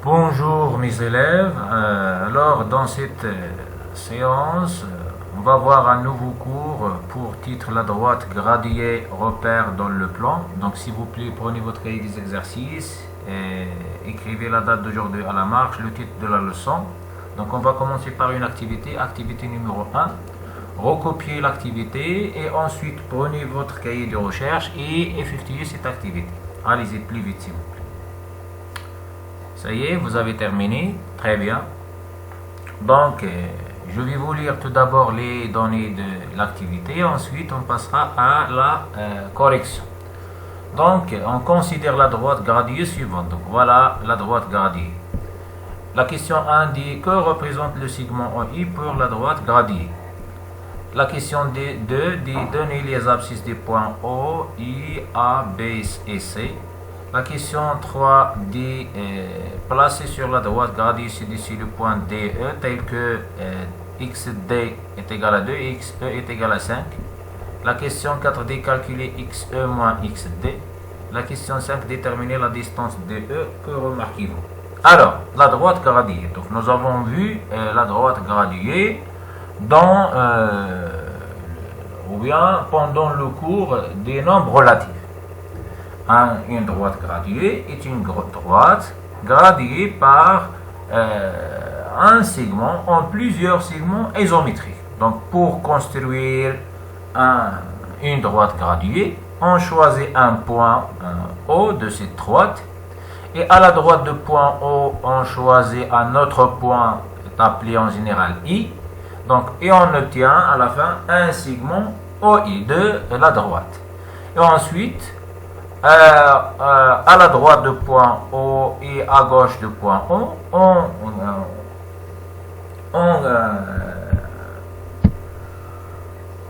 Bonjour mes élèves, alors dans cette séance, on va voir un nouveau cours pour titre la droite gradient repère dans le plan. Donc s'il vous plaît, prenez votre cahier des exercices et écrivez la date d'aujourd'hui à la marge, le titre de la leçon. Donc on va commencer par une activité, activité numéro 1. Recopiez l'activité et ensuite prenez votre cahier de recherche et effectuez cette activité. Allez-y plus vite s'il vous plaît. Ça y est, vous avez terminé. Très bien. Donc, je vais vous lire tout d'abord les données de l'activité. Ensuite, on passera à la correction. Donc, on considère la droite gradient suivante. Donc, voilà la droite gradient. La question 1 dit que représente le segment OI pour la droite gradient. La question 2 dit donner les abscisses des points O, I, A, B et C. La question 3 dit placer sur la droite gradient ci-dessus le point DE tel que XD est égal à 2 et XE est égal à 5. La question 4 dit calculer XE moins XD. La question 5 déterminer la distance DE. Que remarquez-vous? Alors, la droite gradient. Donc, nous avons vu la droite gradient dans ou bien pendant le cours des nombres relatifs. Une droite gradient est une droite gradiée par un segment en plusieurs segments isométriques. Donc pour construire une droite gradiée, on choisit un point O de cette droite et à la droite de point O, on choisit un autre point appelé en général I. Donc, et on obtient à la fin un segment OI de la droite. Et ensuite, à la droite de point O et à gauche de point O,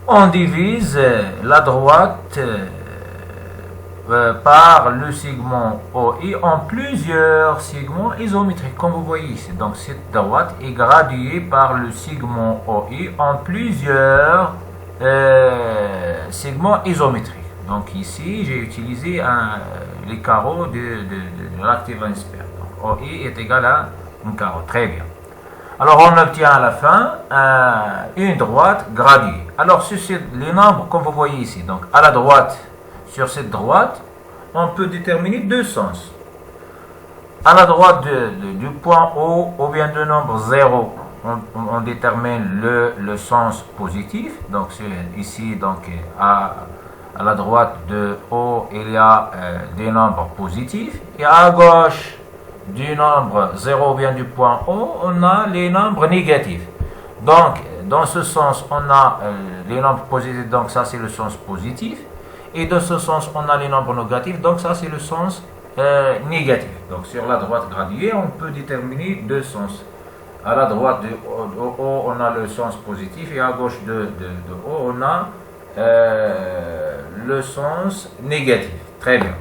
on divise la droite par le segment OI en plusieurs segments isométriques, comme vous voyez ici. Donc cette droite est gradiée par le segment OI en plusieurs segments isométriques. Donc ici, j'ai utilisé les carreaux de l'active inspire. Donc OI est égal à un carreau. Très bien. Alors on obtient à la fin une droite gradiée. Alors sur les nombres, comme vous voyez ici, donc à la droite, sur cette droite, on peut déterminer deux sens. À la droite du point O, ou bien du nombre 0, on détermine le sens positif. Donc ici, donc à la droite de O, il y a des nombres positifs. Et à gauche du nombre 0 ou bien du point O, on a les nombres négatifs. Donc, dans ce sens, on a les nombres positifs. Donc, ça, c'est le sens positif. Et dans ce sens, on a les nombres négatifs. Donc, ça, c'est le sens négatif. Donc, sur la droite gradiée, on peut déterminer deux sens. À la droite de O, on a le sens positif. Et à gauche de O, on a le sens négatif. Très bien.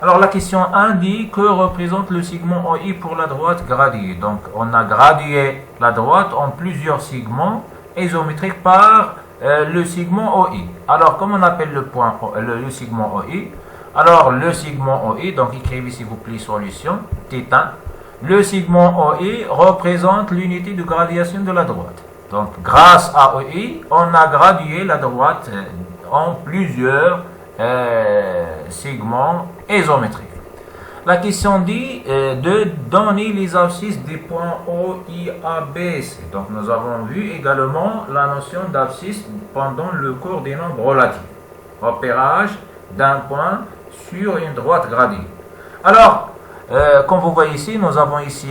Alors la question 1 dit que représente le segment OI pour la droite gradiée. Donc on a gradié la droite en plusieurs segments isométriques par le segment OI. Alors comment on appelle le segment OI? Alors le segment OI, donc écrivez s'il vous plaît solution, θ. Le segment OI représente l'unité de gradation de la droite. Donc grâce à OI, on a gradié la droite en plusieurs segments isométriques. La question dit de donner les abscisses des points O, I, A, B, C. Donc nous avons vu également la notion d'abscisse pendant le cours des nombres relatifs. Repérage d'un point sur une droite gradiée. Alors, comme vous voyez ici, nous avons ici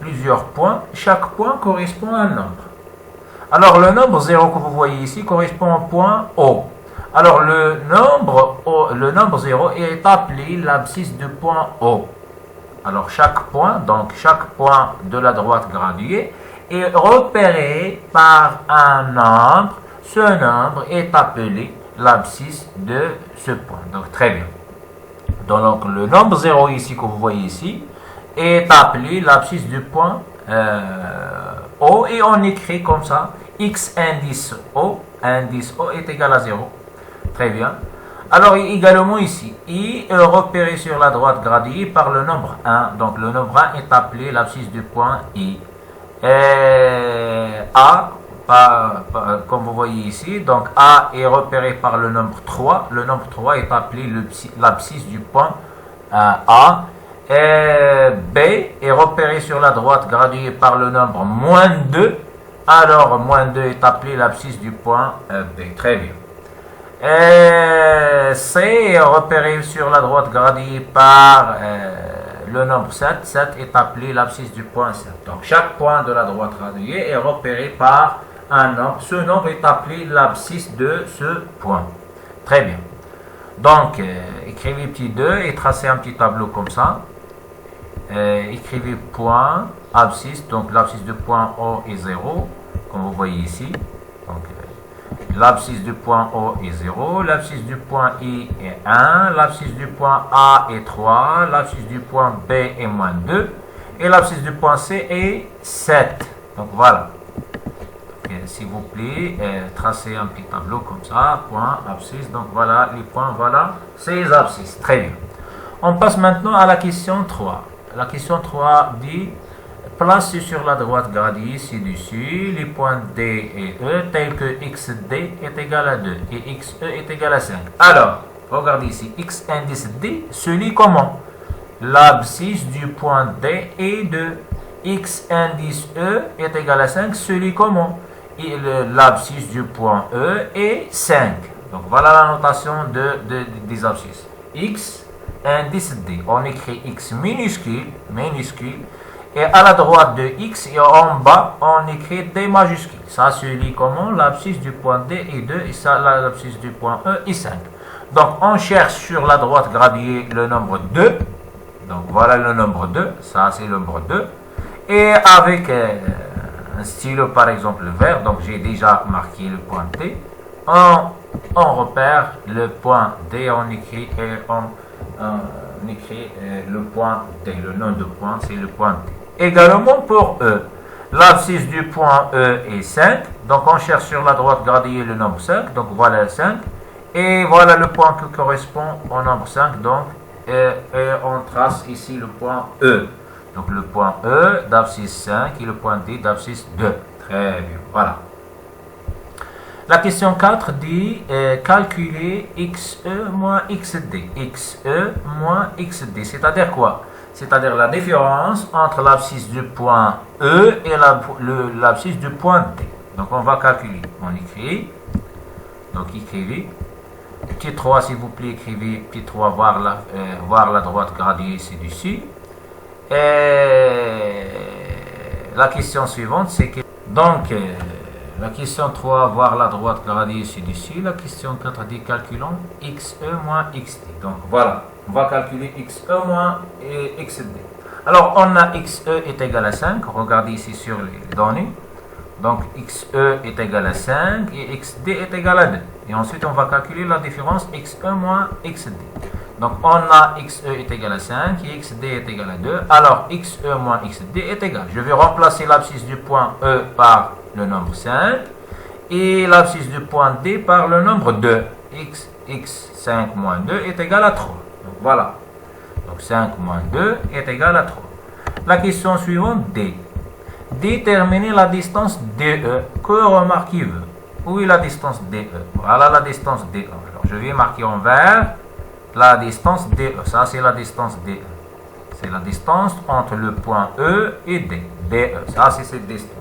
plusieurs points. Chaque point correspond à un nombre. Alors le nombre 0 que vous voyez ici correspond au point O. Alors le nombre 0 est appelé l'abscisse du point O. Alors chaque point de la droite gradiée est repéré par un nombre. Ce nombre est appelé l'abscisse de ce point. Donc très bien. Donc le nombre 0 ici que vous voyez ici est appelé l'abscisse du point O et on écrit comme ça x indice O est égal à 0. Très bien. Alors, également ici, I est repéré sur la droite graduée par le nombre 1. Donc, le nombre 1 est appelé l'abscisse du point I. A, comme vous voyez ici, donc A est repéré par le nombre 3. Le nombre 3 est appelé l'abscisse du point A. B est repéré sur la droite graduée par le nombre moins 2. Alors, moins 2 est appelé l'abscisse du point B. Très bien. C est repéré sur la droite graduée par le nombre 7. 7 est appelé l'abscisse du point 7. Donc, chaque point de la droite graduée est repéré par un nombre. Ce nombre est appelé l'abscisse de ce point. Très bien. Donc, écrivez petit 2 et tracez un petit tableau comme ça. Écrivez point, abscisse. Donc, l'abscisse du point O est 0, comme vous voyez ici. Donc, l'abscisse du point O est 0, l'abscisse du point I est 1, l'abscisse du point A est 3, l'abscisse du point B est moins 2, et l'abscisse du point C est 7. Donc voilà. S'il vous plaît, tracez un petit tableau comme ça, point, abscisse. Donc voilà les points, voilà ces abscisses. Très bien. On passe maintenant à la question 3. La question 3 dit: placez sur la droite graduée ci-dessus les points D et E tels que XD est égal à 2 et XE est égal à 5. Alors, regardez ici, X indice D se lit comment? L'abscisse du point D est 2. X indice E est égal à 5 se lit comment? L'abscisse du point E est 5. Donc voilà la notation des abscisses. X indice D. On écrit X minuscule, et à la droite de X et en bas, on écrit D majuscule. Ça se lit comment? L'abscisse du point D est 2 et ça, l'abscisse du point E est 5. Donc, on cherche sur la droite graduée le nombre 2. Donc, voilà le nombre 2. Ça, c'est le nombre 2. Et avec un stylo, par exemple, vert, donc j'ai déjà marqué le point T, on repère le point D, on écrit le point D. Le nom de point, c'est le point D. Également pour E, l'abscisse du point E est 5, donc on cherche sur la droite graduée le nombre 5, donc voilà le 5, et voilà le point qui correspond au nombre 5, donc et on trace ici le point E. Donc le point E d'abscisse 5 et le point D d'abscisse 2. Très bien, voilà. La question 4 dit calculer XE moins XD. XE moins XD, c'est-à-dire quoi? C'est-à-dire la différence entre l'abscisse du point E et l'abscisse du point D. Donc on va calculer. On écrit. Donc écrivez. Petit 3, s'il vous plaît, écrivez. Petit 3, voir la droite graduée ci-dessus. Et la question suivante, c'est que. Donc, la question 3, voir la droite graduée ci-dessus. La question 4 dit calculons XE moins XD. Donc voilà. On va calculer XE moins XD. Alors, on a XE est égal à 5. Regardez ici sur les données. Donc, XE est égal à 5 et XD est égal à 2. Et ensuite, on va calculer la différence XE moins XD. Donc, on a XE est égal à 5 et XD est égal à 2. Alors, XE moins XD est égal. Je vais remplacer l'abscisse du point E par le nombre 5 et l'abscisse du point D par le nombre 2. X5 moins 2 est égal à 3. Donc voilà. Donc 5 moins 2 est égal à 3. La question suivante, D. Déterminer la distance DE. Que remarquez-vous? Où est la distance DE? Voilà la distance DE. Alors je vais marquer en vert la distance DE. Ça c'est la distance DE. C'est la distance entre le point E et D. DE. Ça c'est cette distance.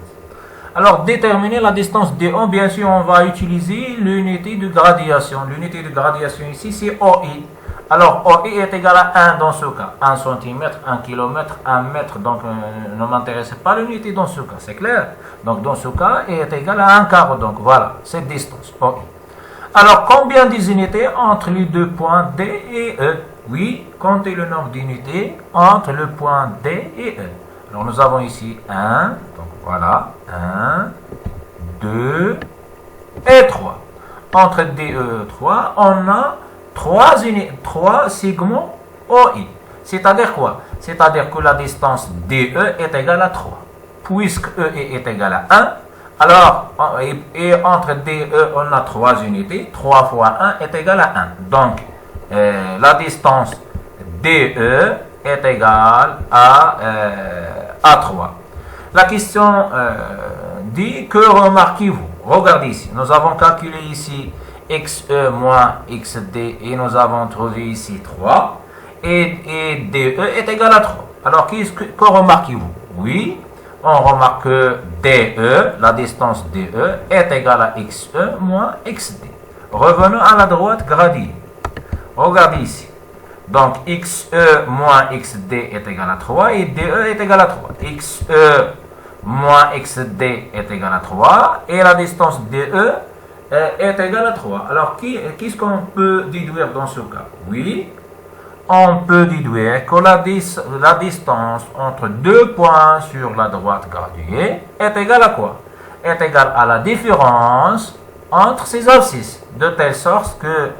Alors, déterminer la distance DE, bien sûr, on va utiliser l'unité de gradation. L'unité de gradation ici, c'est OI. Alors, OI est égal à 1 dans ce cas. 1 cm, 1 km, 1 mètre. Donc, ne m'intéresse pas l'unité dans ce cas, c'est clair? Donc, dans ce cas, I est égal à 1 quart. Donc, voilà, cette distance, OI. Alors, combien des unités entre les deux points D et E? Oui, comptez le nombre d'unités entre le point D et E. Alors, nous avons ici 1, donc voilà, 1, 2 et 3. Entre D et E 3, on a 3 segments OI. C'est-à-dire quoi? C'est-à-dire que la distance DE est égale à 3. Puisque E est égal à 1, Alors, et entre DE, on a 3 unités. 3 fois 1 est égal à 1. Donc, la distance DE est égale à 3. La question dit que remarquez-vous? Regardez ici. Nous avons calculé ici XE moins XD et nous avons trouvé ici 3. Et DE est égal à 3. Alors, que remarquez-vous? Oui, on remarque que DE, la distance DE, est égale à XE moins XD. Revenons à la droite gradiée. Regardez ici. Donc, XE moins XD est égal à 3 et DE est égal à 3. XE moins XD est égal à 3 et la distance DE est égale à 3. Alors, qu'est-ce qu'on peut déduire dans ce cas? Oui, on peut déduire que la distance entre deux points sur la droite graduée est égale à quoi? Est égale à la différence entre ces abscisses, de telle sorte que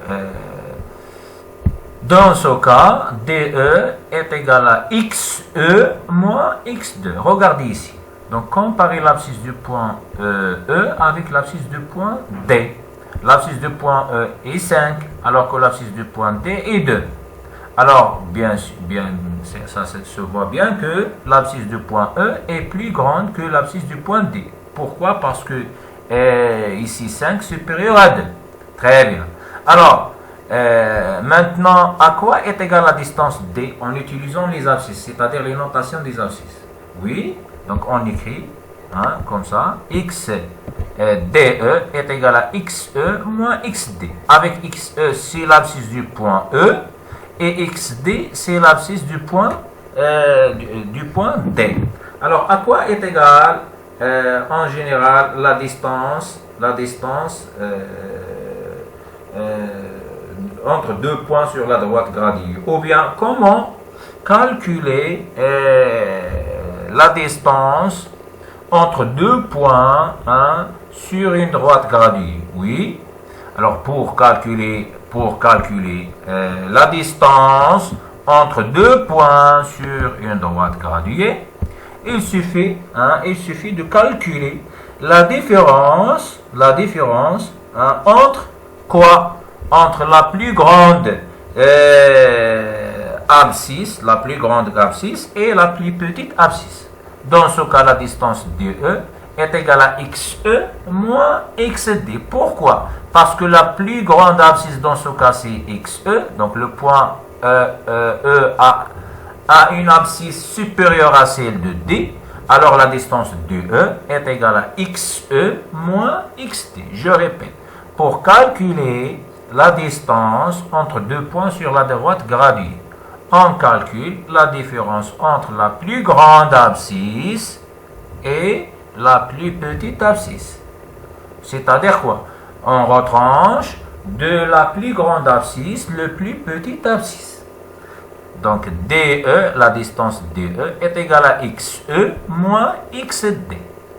dans ce cas, DE est égal à XE moins X2. Regardez ici. Donc, comparez l'abscisse du point E avec l'abscisse du point D. L'abscisse du point E est 5, alors que l'abscisse du point D est 2. Alors, ça se voit bien que l'abscisse du point E est plus grande que l'abscisse du point D. Pourquoi? Parce que ici 5 supérieur à 2. Très bien. Alors, maintenant, à quoi est égale la distance D en utilisant les abscisses, c'est-à-dire les notations des abscisses? Oui, donc on écrit comme ça, DE est égal à XE moins XD. Avec XE, c'est l'abscisse du point E. Et XD, c'est l'abscisse du point D. Alors, à quoi est égale en général la distance entre deux points sur la droite gradiée? Ou bien, comment calculer la distance entre deux points sur une droite graduée? Oui. Alors, pour calculer la distance entre deux points sur une droite graduée, il suffit de calculer la différence entre quoi? Entre la plus grande abscisse et la plus petite abscisse. Dans ce cas, la distance DE est égale à XE moins XD. Pourquoi? Parce que la plus grande abscisse dans ce cas, c'est XE. Donc, le point E a une abscisse supérieure à celle de D. Alors, la distance DE est égale à XE moins XD. Je répète. Pour calculer la distance entre deux points sur la droite graduée, on calcule la différence entre la plus grande abscisse et la plus petite abscisse. C'est-à-dire quoi? On retranche de la plus grande abscisse le plus petit abscisse. Donc DE, la distance DE est égale à XE moins XD.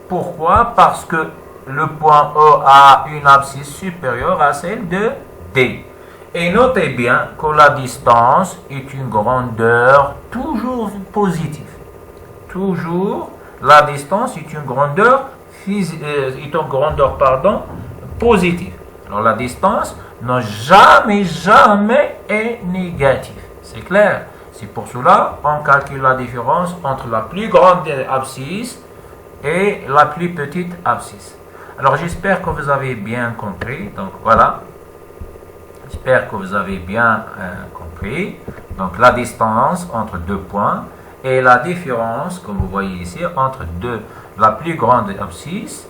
Pourquoi? Parce que le point E a une abscisse supérieure à celle de D. Et notez bien que la distance est une grandeur toujours positive. Toujours, la distance est une grandeur positive. Alors la distance n'a jamais est négative. C'est clair? C'est pour cela qu'on calcule la différence entre la plus grande abscisse et la plus petite abscisse. Alors j'espère que vous avez bien compris. Donc voilà. J'espère que vous avez bien compris. Donc la distance entre deux points et la différence, comme vous voyez ici, entre la plus grande abscisse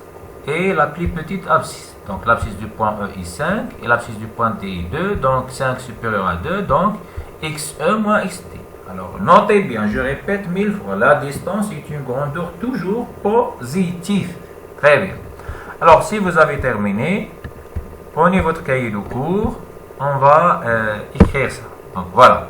et la plus petite abscisse. Donc l'abscisse du point E est 5 et l'abscisse du point D est 2. Donc 5 supérieur à 2. Donc XE moins XD. Alors notez bien, je répète 1000 fois, la distance est une grandeur toujours positive. Très bien. Alors si vous avez terminé, prenez votre cahier de cours. On va écrire ça. Donc voilà.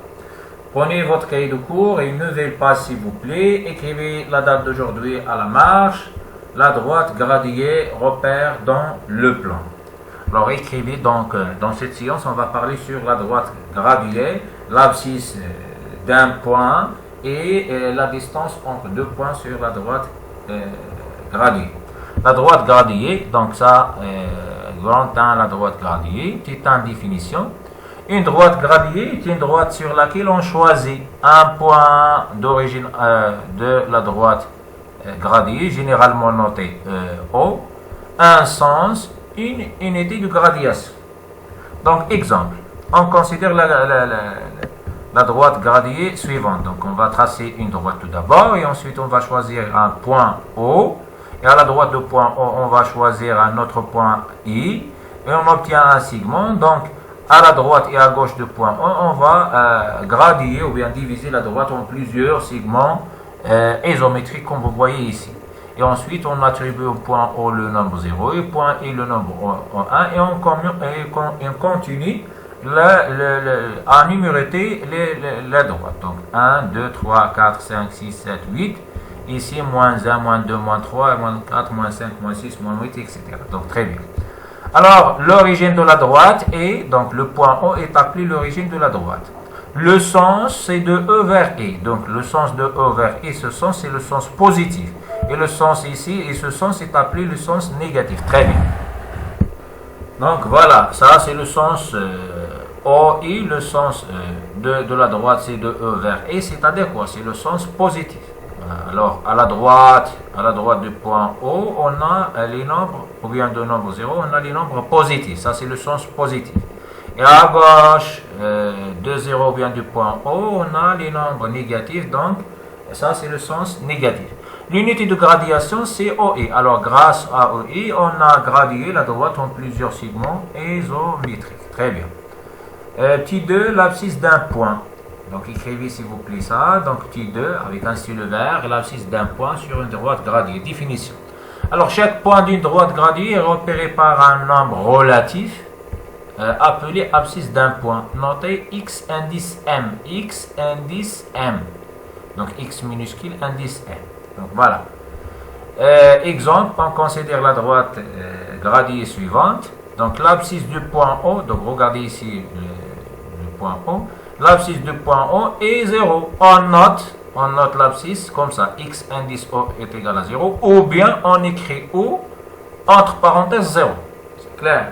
Prenez votre cahier de cours et une nouvelle page s'il vous plaît. Écrivez la date d'aujourd'hui à la marge. La droite graduée repère dans le plan. Alors écrivez donc dans cette séance, on va parler sur la droite graduée, l'abscisse d'un point et la distance entre deux points sur la droite graduée. La droite gradient, donc ça, grand 1, la droite gradient, petit 1, définition. Une droite gradient est une droite sur laquelle on choisit un point d'origine de la droite gradient, généralement noté O, un sens, une unité de gradation. Donc, exemple, on considère la droite gradient suivante. Donc, on va tracer une droite tout d'abord et ensuite on va choisir un point O. Et à la droite du point O, on va choisir un autre point I et on obtient un segment. Donc, à la droite et à gauche du point O, on va gradier ou bien diviser la droite en plusieurs segments isométriques comme vous voyez ici. Et ensuite, on attribue au point O le nombre 0 et au point I le nombre 1 et on continue à numéroter les droites. Donc, 1, 2, 3, 4, 5, 6, 7, 8. Ici, moins 1, moins 2, moins 3, moins 4, moins 5, moins 6, moins 8, etc. Donc, très bien. Alors, l'origine de la droite est, donc le point O est appelé l'origine de la droite. Le sens, c'est de E vers I. Donc, le sens de E vers I, ce sens, c'est le sens positif. Et le sens ici, et ce sens est appelé le sens négatif. Très bien. Donc, voilà, ça, c'est le sens OI. Le sens de la droite, c'est de E vers I. C'est-à-dire quoi? C'est le sens positif. Alors, à la droite du point O, on a les nombres, ou bien de nombre 0, on a les nombres positifs. Ça, c'est le sens positif. Et à gauche de 0 ou bien du point O, on a les nombres négatifs. Donc, ça, c'est le sens négatif. L'unité de gradation, c'est OI. Alors, grâce à OI, on a gradué la droite en plusieurs segments isométriques. Très bien. Petit 2, l'abscisse d'un point. Donc, écrivez s'il vous plaît ça. Donc, petit 2 avec un stylo vert, l'abscisse d'un point sur une droite gradient. Définition. Alors, chaque point d'une droite gradient est repéré par un nombre relatif appelé abscisse d'un point. Notez X indice M. X indice M. Donc, X minuscule indice M. Donc, voilà. Exemple, on considère la droite gradient suivante. Donc, l'abscisse du point O. Donc, regardez ici le point O. L'abscisse du point O est 0. On note l'abscisse comme ça. X indice O est égal à 0. Ou bien on écrit O entre parenthèses 0. C'est clair.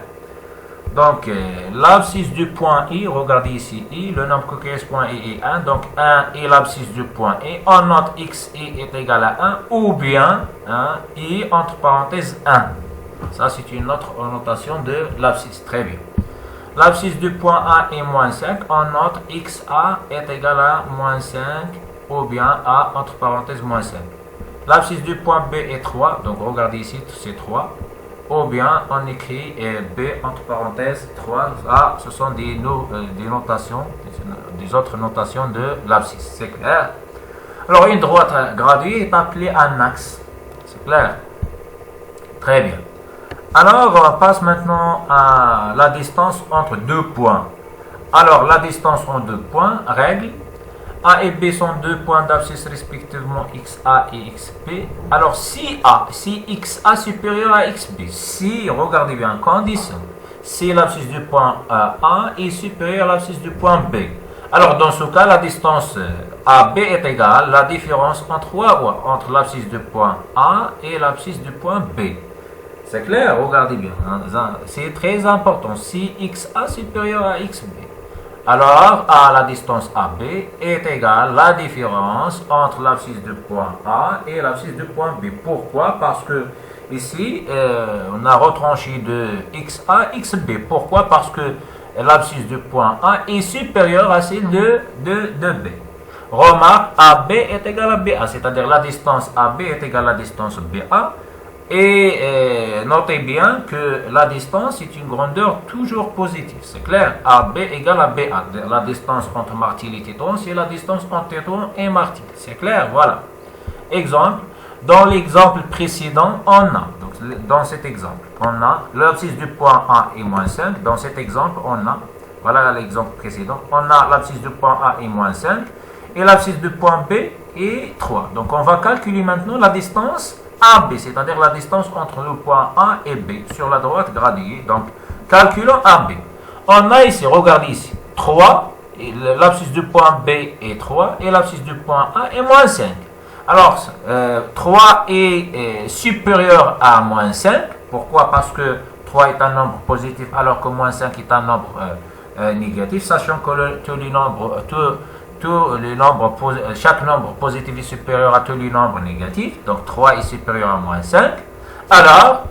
Donc, l'abscisse du point I, regardez ici I, le nombre qui correspond à I est 1. Donc, 1 est l'abscisse du point I. On note XI est égal à 1. Ou bien I entre parenthèses 1. Ça, c'est une autre notation de l'abscisse. Très bien. L'abscisse du point A est moins 5. On note XA est égal à moins 5 ou bien A entre parenthèses moins 5. L'abscisse du point B est 3. Donc regardez ici, c'est 3. Ou bien on écrit B entre parenthèses 3. Ah, ce sont des notations, des autres notations de l'abscisse. C'est clair? Alors une droite gradient est appelée un axe. C'est clair? Très bien. Alors, on passe maintenant à la distance entre deux points. Alors, la distance entre deux points, règle. A et B sont deux points d'abscisse respectivement XA et XB. Alors, si XA supérieur à XB, si, regardez bien, condition, si l'abscisse du point A est supérieure à l'abscisse du point B. Alors, dans ce cas, la distance AB est égale à la différence entre l'abscisse du point A et l'abscisse du point B. C'est clair? Regardez bien. C'est très important. Si XA supérieur à XB, alors à la distance AB est égale à la différence entre l'abscisse du point A et l'abscisse du point B. Pourquoi? Parce que ici, on a retranché de XA XB. Pourquoi? Parce que l'abscisse du point A est supérieure à celle de B. Remarque, AB est égal à BA, c'est-à-dire la distance AB est égale à la distance BA. Et notez bien que la distance est une grandeur toujours positive. C'est clair? AB égale à BA. La distance entre martil et téton, c'est la distance entre téton et martil. C'est clair? Voilà. Exemple. Dans l'exemple précédent, on a, donc dans cet exemple, on a l'abscisse du point A est moins 5. Dans cet exemple, on a, voilà l'exemple précédent, on a l'abscisse du point A est moins 5 et l'abscisse du point B est 3. Donc on va calculer maintenant la distance AB, c'est-à-dire la distance entre le point A et B sur la droite gradient. Donc, calculons AB. On a ici, regardez ici, 3, l'abscisse du point B est 3 et l'abscisse du point A est moins 5. Alors, 3 est supérieur à moins 5. Pourquoi? Parce que 3 est un nombre positif alors que moins 5 est un nombre négatif, sachant que chaque nombre positif est supérieur à tous les nombres négatifs. Donc 3 est supérieur à moins 5. Alors,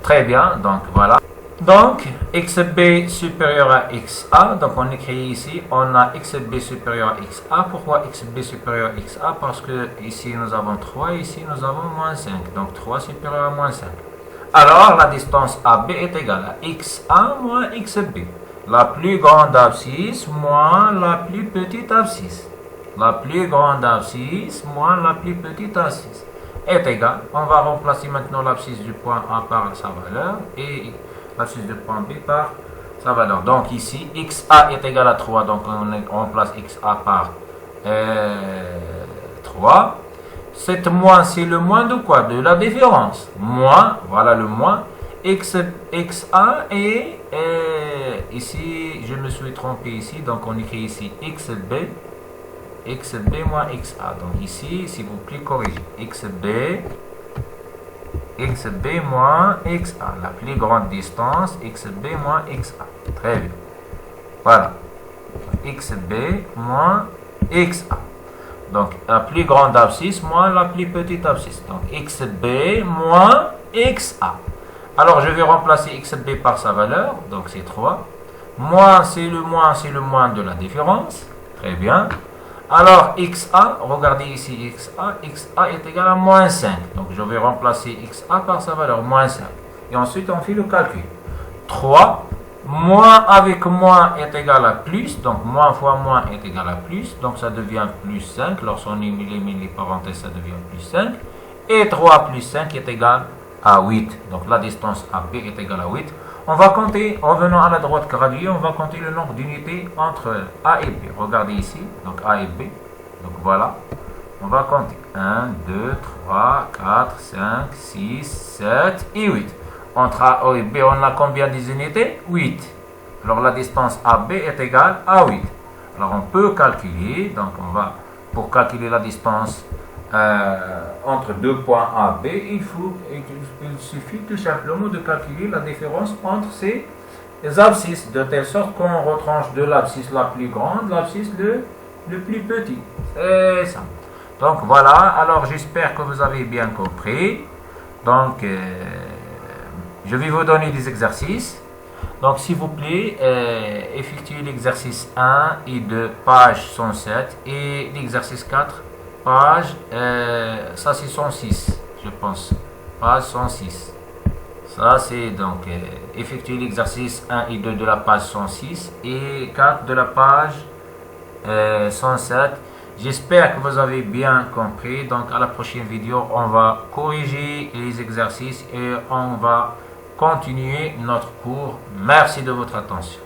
très bien, donc voilà. Donc, xb supérieur à xa, donc on écrit ici, on a xb supérieur à xa. Pourquoi xb supérieur à xa? Parce que ici nous avons 3, ici nous avons moins 5. Donc 3 supérieur à moins 5. Alors, la distance AB est égale à xa moins xb. La plus grande abscisse moins la plus petite abscisse. La plus grande abscisse moins la plus petite abscisse est égale. On va remplacer maintenant l'abscisse du point A par sa valeur et l'abscisse du point B par sa valeur. Donc ici, xa est égal à 3. Donc on remplace xa par 3. Cette moins, c'est le moins de quoi? De la différence. Moins, voilà le moins. xa et ici, je me suis trompé ici. Donc on écrit ici xb moins xa. Donc ici, s'il vous plaît, corrigez. xb moins xa. La plus grande distance, xb moins xa. Très bien. Voilà. xb moins xa. Donc, la plus grande abscisse moins la plus petite abscisse. Donc, xb moins xa. Alors, je vais remplacer xb par sa valeur. Donc, c'est 3. Moins, c'est le moins de la différence. Très bien. Alors, xa, regardez ici xa. xa est égal à moins 5. Donc, je vais remplacer xa par sa valeur, moins 5. Et ensuite, on fait le calcul. 3. Moins avec moins est égal à plus, donc moins fois moins est égal à plus, donc ça devient plus 5, lorsqu'on élimine les parenthèses, ça devient plus 5, et 3 plus 5 est égal à 8, donc la distance AB est égale à 8. On va compter, en venant à la droite graduée, on va compter le nombre d'unités entre A et B. Regardez ici, donc A et B, donc voilà, on va compter 1, 2, 3, 4, 5, 6, 7 et 8. Entre A et B, on a combien d'unités? 8. Alors la distance AB est égale à 8. Alors on peut calculer, donc on va, pour calculer la distance entre deux points AB, il suffit tout simplement de calculer la différence entre ces abscisses, de telle sorte qu'on retranche de l'abscisse la plus grande, l'abscisse le plus petit. C'est ça. Donc voilà, alors j'espère que vous avez bien compris. Donc, je vais vous donner des exercices. Donc, s'il vous plaît, effectuez l'exercice 1 et 2, page 107. Et l'exercice 4, page, ça c'est 106, je pense. Page 106. Ça c'est donc, effectuer l'exercice 1 et 2 de la page 106 et 4 de la page 107. J'espère que vous avez bien compris. Donc, à la prochaine vidéo, on va corriger les exercices et on va continuer notre cours. Merci de votre attention.